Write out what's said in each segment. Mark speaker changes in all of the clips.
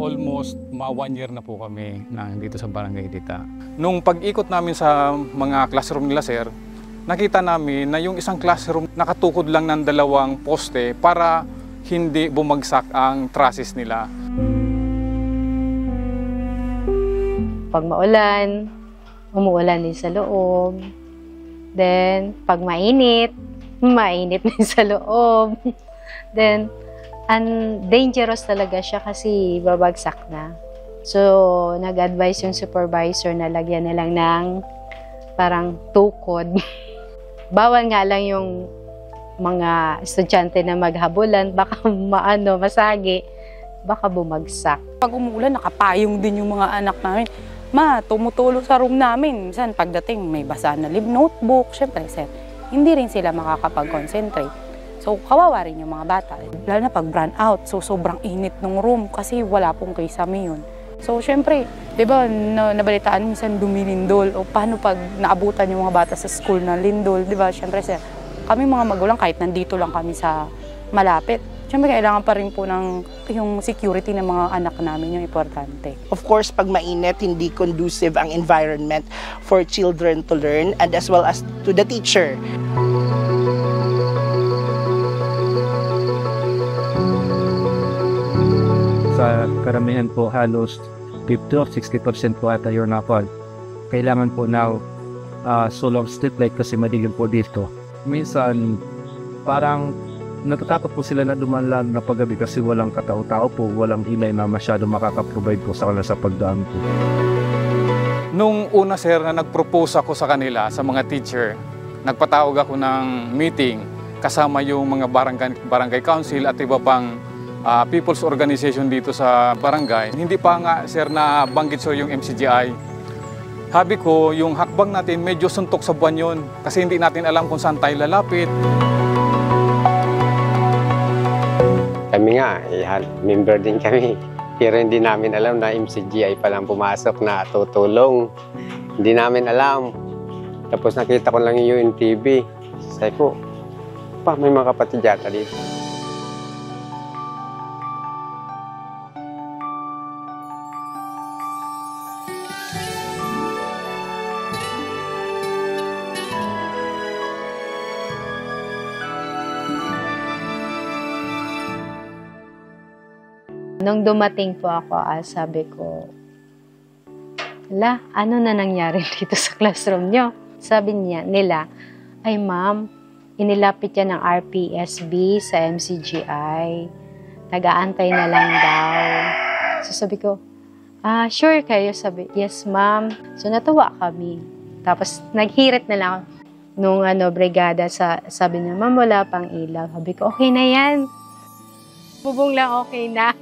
Speaker 1: Almost 1 year na po kami dito sa Barangay Dita. Nung pag-ikot namin sa mga classroom nila, sir, nakita namin na yung isang classroom nakatukod lang ng 2 poste para hindi bumagsak ang trusses nila.
Speaker 2: Pag maulan, umuulan din sa loob. Then, pag mainit, mainit din sa loob. Then, dangerous talaga siya kasi babagsak na. So, nag-advise yung supervisor na lagyan na lang ng parang tukod. Bawal nga lang yung mga estudyante na maghabulan, baka masagi, baka bumagsak.
Speaker 3: Pag umuulan, nakapayong din yung mga anak namin. Ma, tumutulo sa room namin. Minsan, pagdating, may basa na notebook. Siyempre, sir, hindi rin sila makakapag-concentrate. So, kawawa rin yung mga bata. Lalo na pag brownout out, so sobrang init ng room kasi wala pong kisame yun. So, syempre, di ba, nabalitaan minsan dumilindol o paano pag naabutan yung mga bata sa school na lindol, di ba? Syempre, sir, kami mga magulang kahit nandito lang kami sa malapit, syempre, kailangan pa rin po ng yung security ng mga anak namin yung importante.
Speaker 4: Of course, pag mainit, hindi conducive ang environment for children to learn and as well as to the teacher.
Speaker 5: Sa karamihan po halos 50 or 60% po ata yung napad. Kailangan po na solar street light kasi madilim po dito. Minsan parang natatakot po sila na dumaan na paggabi kasi walang katao-tao po, walang hilay na masyado makaka-provide po sa kanila sa pagdaan po.
Speaker 1: Nung una, sir, na nag-propose ako sa kanila, sa mga teacher, nagpatawag ako ng meeting kasama yung mga barangay council at iba pang people's organization dito sa barangay. Hindi pa nga, sir, na banggit so yung MCGI. Sabi ko, yung hakbang natin medyo suntok sa buwan yun kasi hindi natin alam kung saan tayo lalapit.
Speaker 6: Kami nga, member din kami. Pero hindi namin alam na MCGI palang pumasok na tutulong. Hindi namin alam. Tapos nakita ko lang yung UNTV. Sabi ko, may mga kapatid yata dito.
Speaker 2: Nung dumating po ako, sabi ko, ano na nangyari dito sa classroom nyo? Sabi nila, ay ma'am, inilapit yan ng RPSB sa MCGI. Nag-aantay na lang daw. So sabi ko, sure kayo? Sabi, yes ma'am. So natuwa kami. Tapos naghirit na lang nung brigada, sabi niya, ma'am, wala pang ilaw. Sabi ko, okay na yan. Bubong lang, okay na.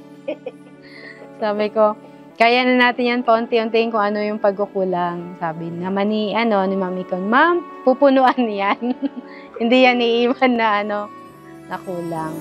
Speaker 2: Sabi ko, kaya na natin yan paunti-untiin kung ano yung pagkukulang. Sabi naman ni Mami ko, ma'am, pupunuan yan. Hindi yan iiwan na na kulang.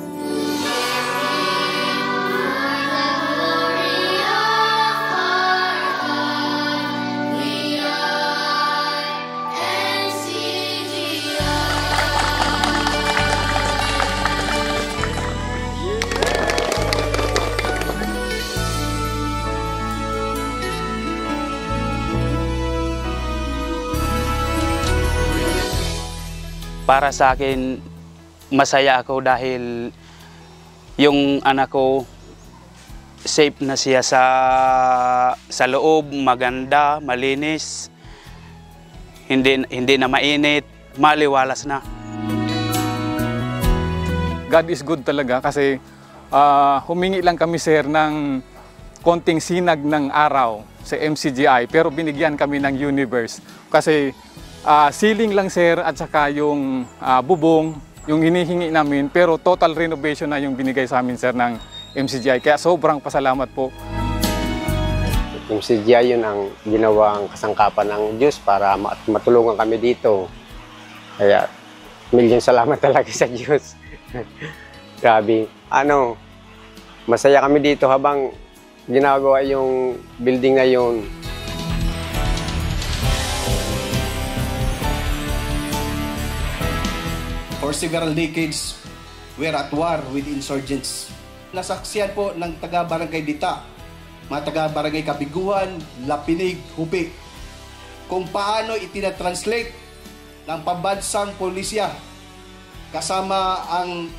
Speaker 7: Para sa akin, masaya ako dahil yung anak ko safe na siya sa loob, maganda, malinis, hindi na mainit, maliwalas na.
Speaker 1: God is good talaga kasi humingi lang kami, sir, ng konting sinag ng araw sa MCGI pero binigyan kami ng universe. Kasi ceiling lang sir at saka yung bubong yung hinihingi namin pero total renovation na yung binigay sa amin sir ng MCGI. Kaya sobrang pasalamat po.
Speaker 6: MCGI yun ang ginawang kasangkapan ng Diyos para matulungan kami dito. Kaya milyon salamat talaga sa Diyos. Grabe. Masaya kami dito habang ginagawa yung building na yun.
Speaker 8: For several decades, we're at war with insurgents. Nasaksiyan po ng taga-barangay Dita, mga taga-barangay Kabiguan, Lapinig, Hupi, kung paano itinatranslate ng pambansang pulisya kasama ang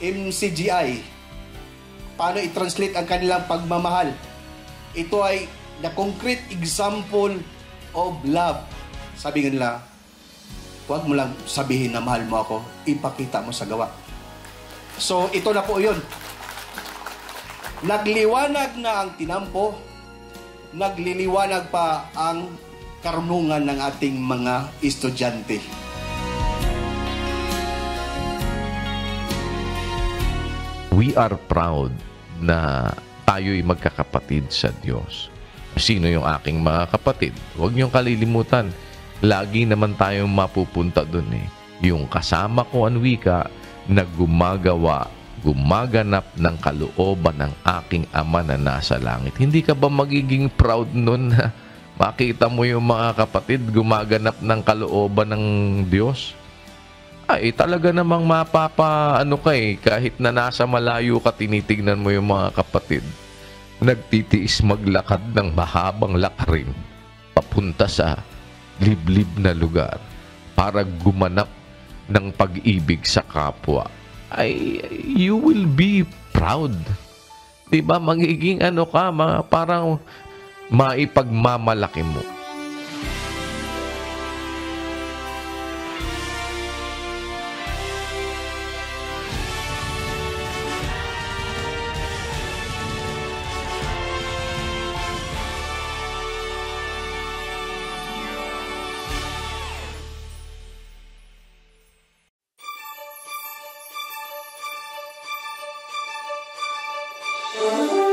Speaker 8: MCGI, paano i-translate ang kanilang pagmamahal. Ito ay the concrete example of love. Sabi nga nila, huwag mo lang sabihin na mahal mo ako, ipakita mo sa gawa. So ito na po yun. Nagliwanag na ang tinampo, nagliliwanag pa ang karunungan ng ating mga estudyante.
Speaker 9: We are proud na tayo'y magkakapatid sa Diyos. Sino yung aking mga kapatid? Huwag niyong kalilimutan. Lagi naman tayong mapupunta dun eh. Yung kasama ko ang wika na gumaganap ng kalooban ng aking Ama na nasa langit. Hindi ka ba magiging proud nun na makita mo yung mga kapatid gumaganap ng kalooban ng Diyos? Ay, talaga namang kahit na nasa malayo ka, tinitignan mo yung mga kapatid. Nagtitiis maglakad ng mahabang lakarin papunta sa liblib na lugar para gumanap ng pag-ibig sa kapwa. Ay, you will be proud. Diba? Magiging parang maipagmamalaki mo.
Speaker 10: Oh